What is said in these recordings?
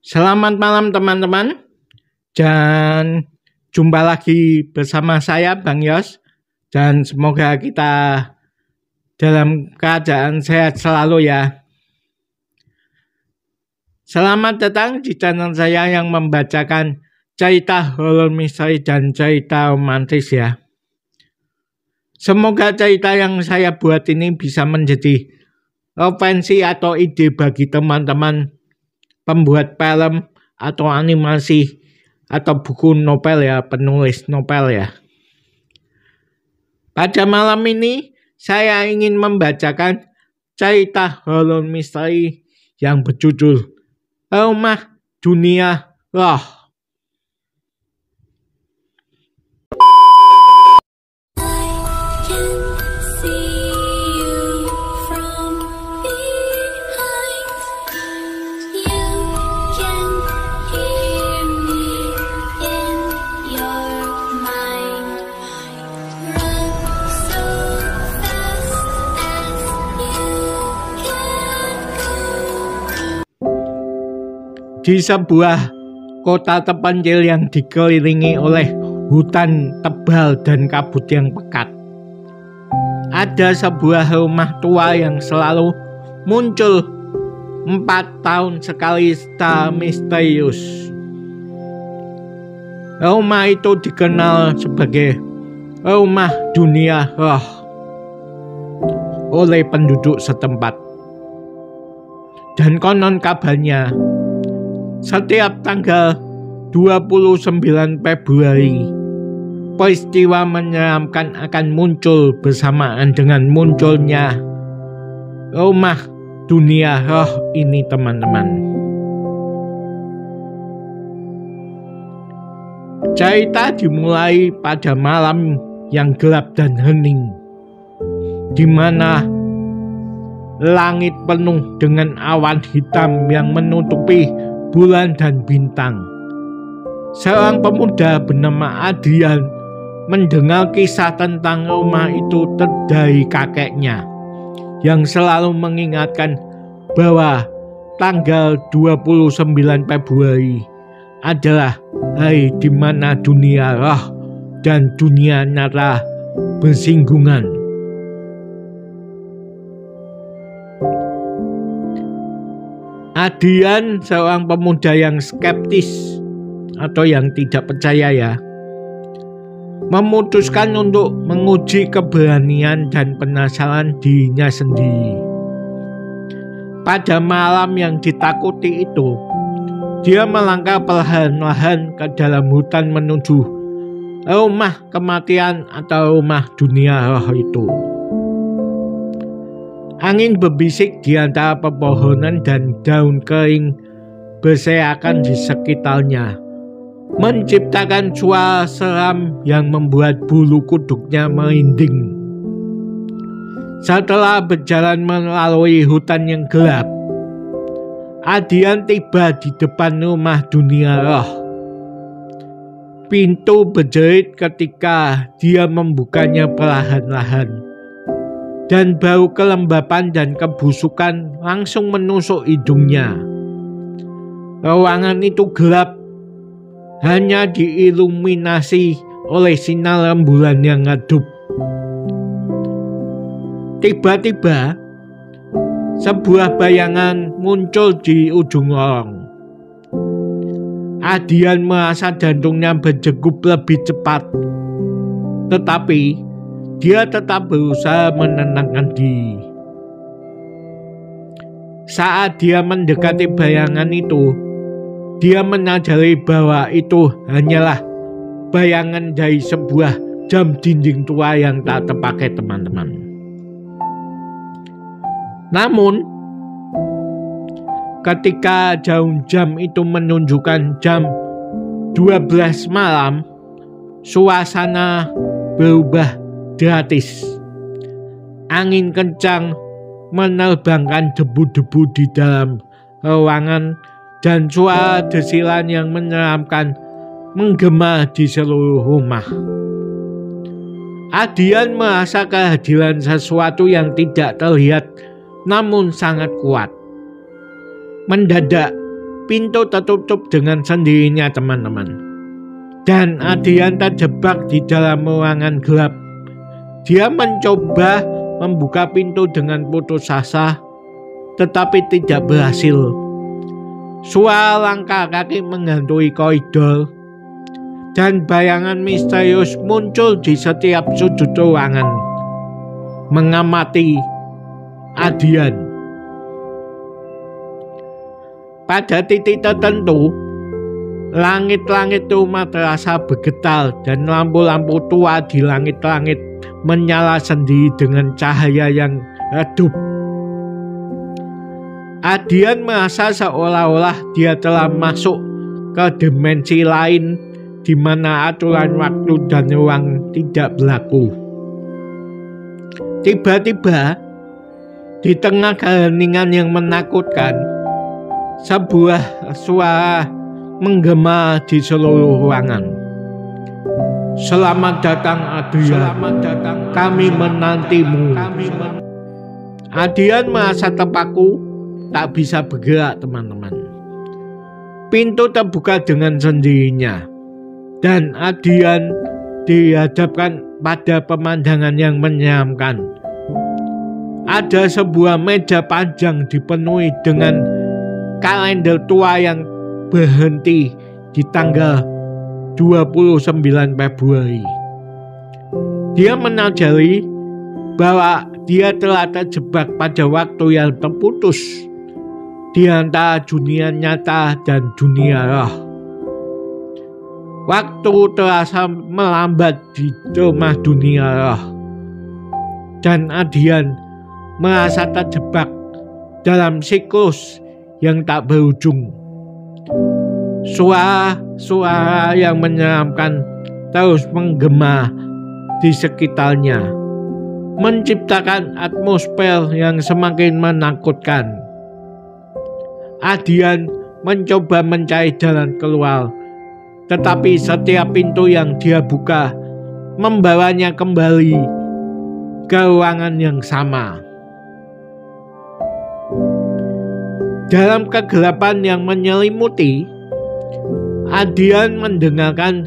Selamat malam teman-teman, dan jumpa lagi bersama saya Bang Yos, dan semoga kita dalam keadaan sehat selalu ya. Selamat datang di channel saya yang membacakan cerita horor misteri dan cerita romantis ya. Semoga cerita yang saya buat ini bisa menjadi referensi atau ide bagi teman-teman pembuat film atau animasi atau buku novel ya, penulis novel ya. Pada malam ini saya ingin membacakan cerita horor misteri yang berjudul Rumah Dunia Roh. Di sebuah kota terpencil yang dikelilingi oleh hutan tebal dan kabut yang pekat, ada sebuah rumah tua yang selalu muncul 4 tahun sekali secara misterius. Rumah itu dikenal sebagai Rumah Dunia Roh oleh penduduk setempat. Dan konon kabarnya setiap tanggal 29 Februari, peristiwa menyeramkan akan muncul bersamaan dengan munculnya Rumah Dunia Roh ini, teman-teman. Cerita dimulai pada malam yang gelap dan hening, di mana langit penuh dengan awan hitam yang menutupi bulan dan bintang. Seorang pemuda bernama Adrian mendengar kisah tentang rumah itu dari kakeknya, yang selalu mengingatkan bahwa tanggal 29 Februari adalah hari di mana dunia roh dan dunia nyata bersinggungan. Adrian, seorang pemuda yang skeptis atau yang tidak percaya ya, memutuskan untuk menguji keberanian dan penasaran dirinya sendiri. Pada malam yang ditakuti itu, dia melangkah perlahan-lahan ke dalam hutan menuju rumah kematian atau rumah dunia roh itu. Angin berbisik di antara pepohonan dan daun kering berserakan di sekitarnya, menciptakan suara seram yang membuat bulu kuduknya merinding. Setelah berjalan melalui hutan yang gelap, Adrian tiba di depan rumah dunia roh. Pintu berjerit ketika dia membukanya perlahan-lahan, dan bau kelembapan dan kebusukan langsung menusuk hidungnya. Ruangan itu gelap, hanya diiluminasi oleh sinar rembulan yang redup. Tiba-tiba, sebuah bayangan muncul di ujung lorong. Adrian merasa jantungnya berdegup lebih cepat, tetapi dia tetap berusaha menenangkan diri. Saat dia mendekati bayangan itu, dia menyadari bahwa itu hanyalah bayangan dari sebuah jam dinding tua yang tak terpakai, teman-teman. Namun, ketika jarum jam itu menunjukkan jam 12 malam, suasana berubah drastis. Angin kencang menerbangkan debu-debu di dalam ruangan, dan suara desilan yang menyeramkan menggema di seluruh rumah. Adrian merasa kehadiran sesuatu yang tidak terlihat namun sangat kuat. Mendadak pintu tertutup dengan sendirinya, teman-teman. Dan Adian terjebak di dalam ruangan gelap. Dia mencoba membuka pintu dengan putus asa, tetapi tidak berhasil. Suara langkah kaki menghantui koridor, dan bayangan misterius muncul di setiap sudut ruangan, mengamati Adian. Pada titik tertentu, langit-langit rumah terasa bergetar dan lampu-lampu tua di langit-langit menyala sendiri dengan cahaya yang redup. Adian merasa seolah-olah dia telah masuk ke dimensi lain di mana aturan waktu dan ruang tidak berlaku. Tiba-tiba, di tengah keheningan yang menakutkan, sebuah suara menggema di seluruh ruangan. "Selamat datang, Adian. Kami menantimu." Adian merasa terpaku, tak bisa bergerak, teman-teman. Pintu terbuka dengan sendirinya, dan Adian dihadapkan pada pemandangan yang menyeramkan. Ada sebuah meja panjang dipenuhi dengan kalender tua yang berhenti di tanggal 29 Februari. Dia menyadari bahwa dia telah terjebak pada waktu yang terputus di antara dunia nyata dan dunia roh. Waktu terasa melambat di rumah dunia roh, dan Adian merasa terjebak dalam siklus yang tak berujung. Suara yang menyeramkan terus menggema di sekitarnya, menciptakan atmosfer yang semakin menakutkan. Adian mencoba mencari jalan keluar, tetapi setiap pintu yang dia buka membawanya kembali ke ruangan yang sama. Dalam kegelapan yang menyelimuti, Adian mendengarkan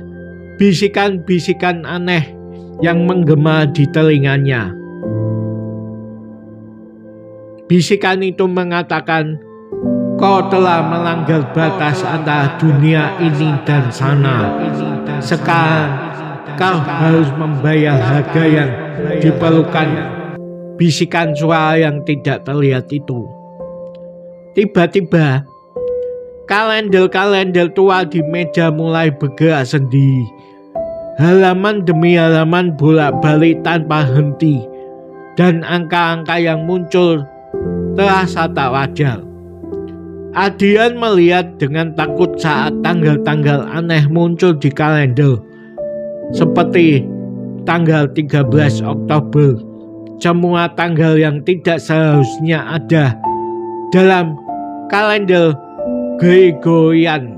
bisikan-bisikan aneh yang menggema di telinganya. Bisikan itu mengatakan, "Kau telah melanggar batas antara dunia ini dan sana. Sekarang kau harus membayar harga yang diperlukan." Bisikan suara yang tidak terlihat itu. Tiba-tiba, kalender-kalender tua di meja mulai bergerak sendiri. Halaman demi halaman bolak-balik tanpa henti, dan angka-angka yang muncul terasa tak wajar. Adian melihat dengan takut saat tanggal-tanggal aneh muncul di kalender, seperti tanggal 13 Oktober, semua tanggal yang tidak seharusnya ada dalam kalender Gregorian.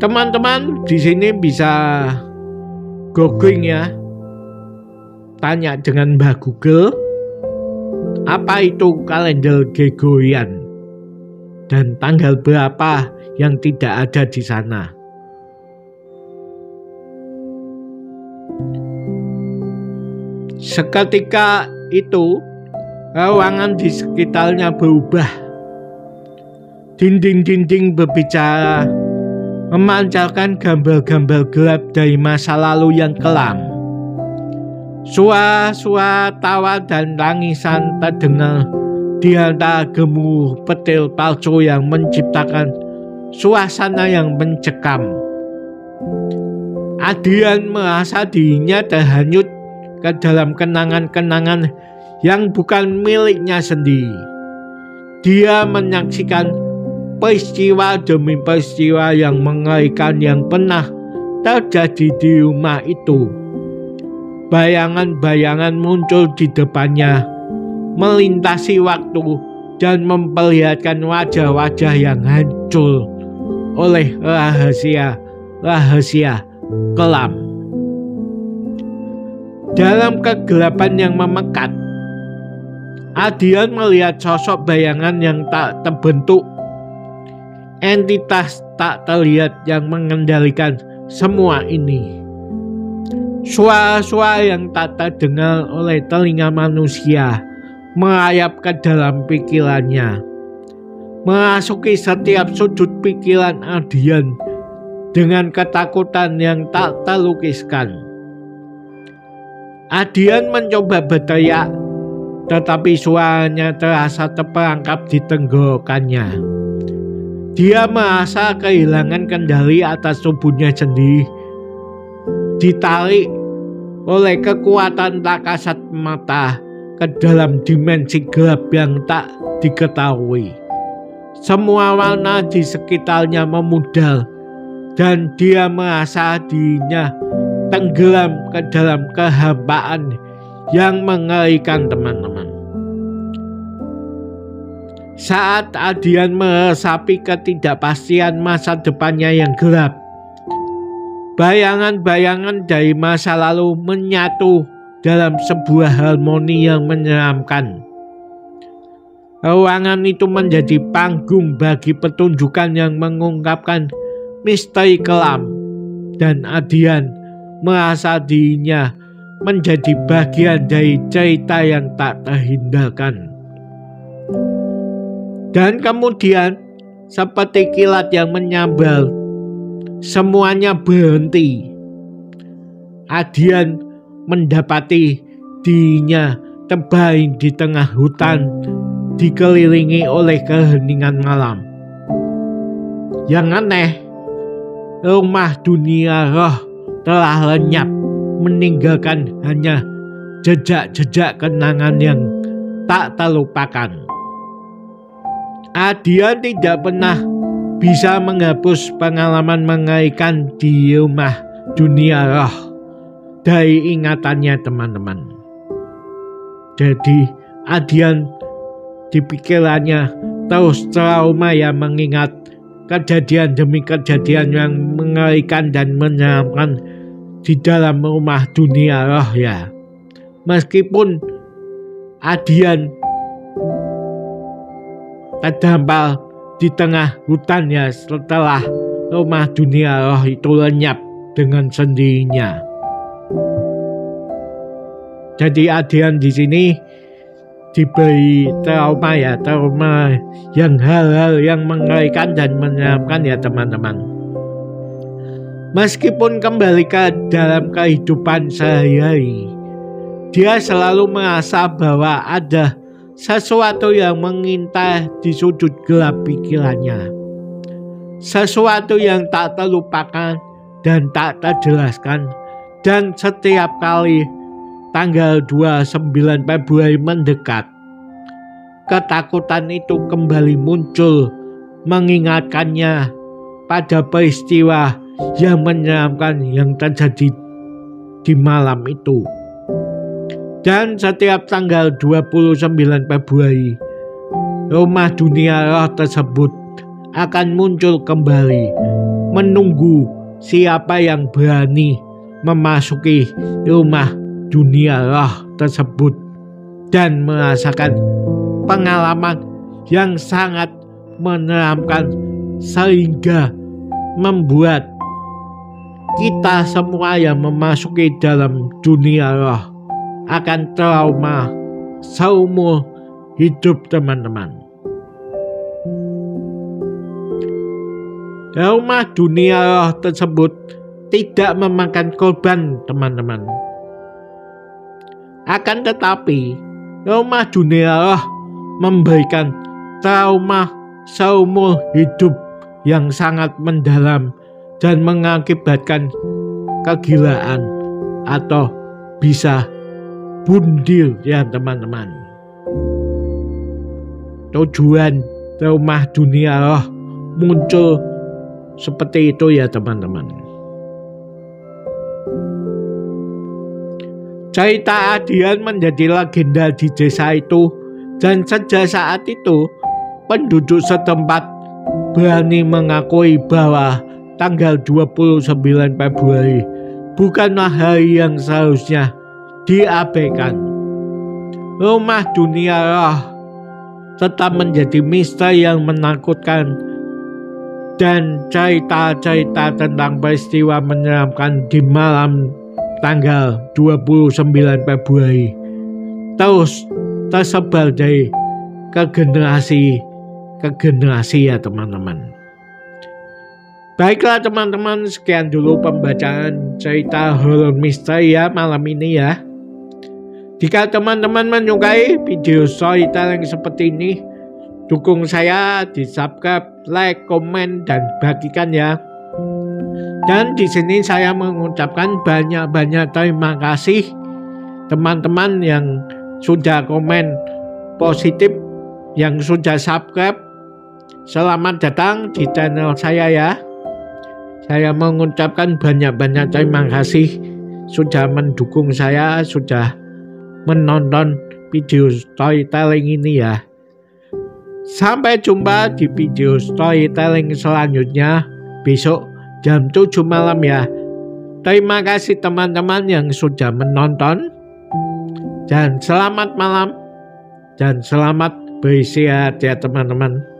Teman-teman di sini bisa googling ya, tanya dengan Mbah Google apa itu kalender Gregorian dan tanggal berapa yang tidak ada di sana. Seketika itu ruangan di sekitarnya berubah. Dinding-dinding berbicara, memancarkan gambar-gambar gelap dari masa lalu yang kelam. Suara-suara tawa dan tangisan terdengar di antara gemuruh petir palsu yang menciptakan suasana yang mencekam. Adian merasa dirinya terhanyut ke dalam kenangan-kenangan yang bukan miliknya sendiri. Dia menyaksikan peristiwa demi peristiwa yang mengerikan yang pernah terjadi di rumah itu. Bayangan-bayangan muncul di depannya, melintasi waktu dan memperlihatkan wajah-wajah yang hancur oleh rahasia-rahasia kelam. Dalam kegelapan yang memekat, Adian melihat sosok bayangan yang tak terbentuk entitas tak terlihat yang mengendalikan semua ini. Suara-suara yang tak terdengar oleh telinga manusia merayap ke dalam pikirannya, memasuki setiap sudut pikiran Ardian dengan ketakutan yang tak terlukiskan. Ardian mencoba berteriak, tetapi suaranya terasa terperangkap di tenggorokannya. Dia merasa kehilangan kendali atas tubuhnya sendiri, ditarik oleh kekuatan tak kasat mata ke dalam dimensi gelap yang tak diketahui. Semua warna di sekitarnya memudar dan dia merasa dirinya tenggelam ke dalam kehampaan yang mengerikan, teman-teman. Saat Ardian meresapi ketidakpastian masa depannya yang gelap, bayangan-bayangan dari masa lalu menyatu dalam sebuah harmoni yang menyeramkan. Ruangan itu menjadi panggung bagi pertunjukan yang mengungkapkan misteri kelam, dan Ardian merasa dirinya menjadi bagian dari cerita yang tak terhindarkan. Dan kemudian, seperti kilat yang menyambar, semuanya berhenti. Ardian mendapati dirinya terbaring di tengah hutan, dikelilingi oleh keheningan malam. Yang aneh, rumah dunia roh telah lenyap, meninggalkan hanya jejak-jejak kenangan yang tak terlupakan. Ardian tidak pernah bisa menghapus pengalaman mengerikan di rumah dunia roh dari ingatannya, teman-teman. Jadi Ardian di pikirannya terus trauma yang mengingat kejadian demi kejadian yang mengerikan dan menyeramkan di dalam rumah dunia roh ya. Meskipun Ardian terdampar di tengah hutan ya, setelah rumah dunia roh itu lenyap dengan sendirinya. Jadi Ardian di sini diberi trauma ya, trauma yang hal-hal yang mengerikan dan menyeramkan ya, teman-teman. Meskipun kembali ke dalam kehidupan sehari-hari, dia selalu merasa bahwa ada sesuatu yang mengintai di sudut gelap pikirannya. Sesuatu yang tak terlupakan dan tak terjelaskan. Dan setiap kali tanggal 29 Februari mendekat, ketakutan itu kembali muncul, mengingatkannya pada peristiwa yang menyeramkan yang terjadi di malam itu. Dan setiap tanggal 29 Februari, rumah dunia roh tersebut akan muncul kembali, menunggu siapa yang berani memasuki rumah dunia roh tersebut dan merasakan pengalaman yang sangat menyeramkan sehingga membuat kita semua yang memasuki dalam dunia roh akan trauma seumur hidup, teman-teman. Rumah dunia roh tersebut tidak memakan korban, teman-teman. Akan tetapi, rumah dunia roh memberikan trauma seumur hidup yang sangat mendalam dan mengakibatkan kegilaan atau bisa bundil ya, teman-teman. Tujuan rumah dunia roh muncul seperti itu ya, teman-teman. Cerita Ardian menjadi legenda di desa itu, dan sejak saat itu penduduk setempat berani mengakui bahwa tanggal 29 Februari bukanlah hari yang seharusnya diabaikan. Rumah dunia roh tetap menjadi misteri yang menakutkan dan cerita-cerita tentang peristiwa menyeramkan di malam tanggal 29 Februari terus tersebar dari ke generasi ya teman-teman. Baiklah teman-teman, sekian dulu pembacaan cerita horor misteri ya malam ini ya. Jika teman-teman menyukai video storytelling seperti ini, dukung saya di subscribe, like, komen, dan bagikan ya. Dan di sini saya mengucapkan banyak-banyak terima kasih teman-teman yang sudah komen positif, yang sudah subscribe. Selamat datang di channel saya ya. Saya mengucapkan banyak-banyak terima kasih sudah mendukung saya, sudah menonton video storytelling ini ya. Sampai jumpa di video storytelling selanjutnya besok jam 7 malam ya. Terima kasih teman-teman yang sudah menonton. Dan selamat malam. Dan selamat beristirahat ya teman-teman.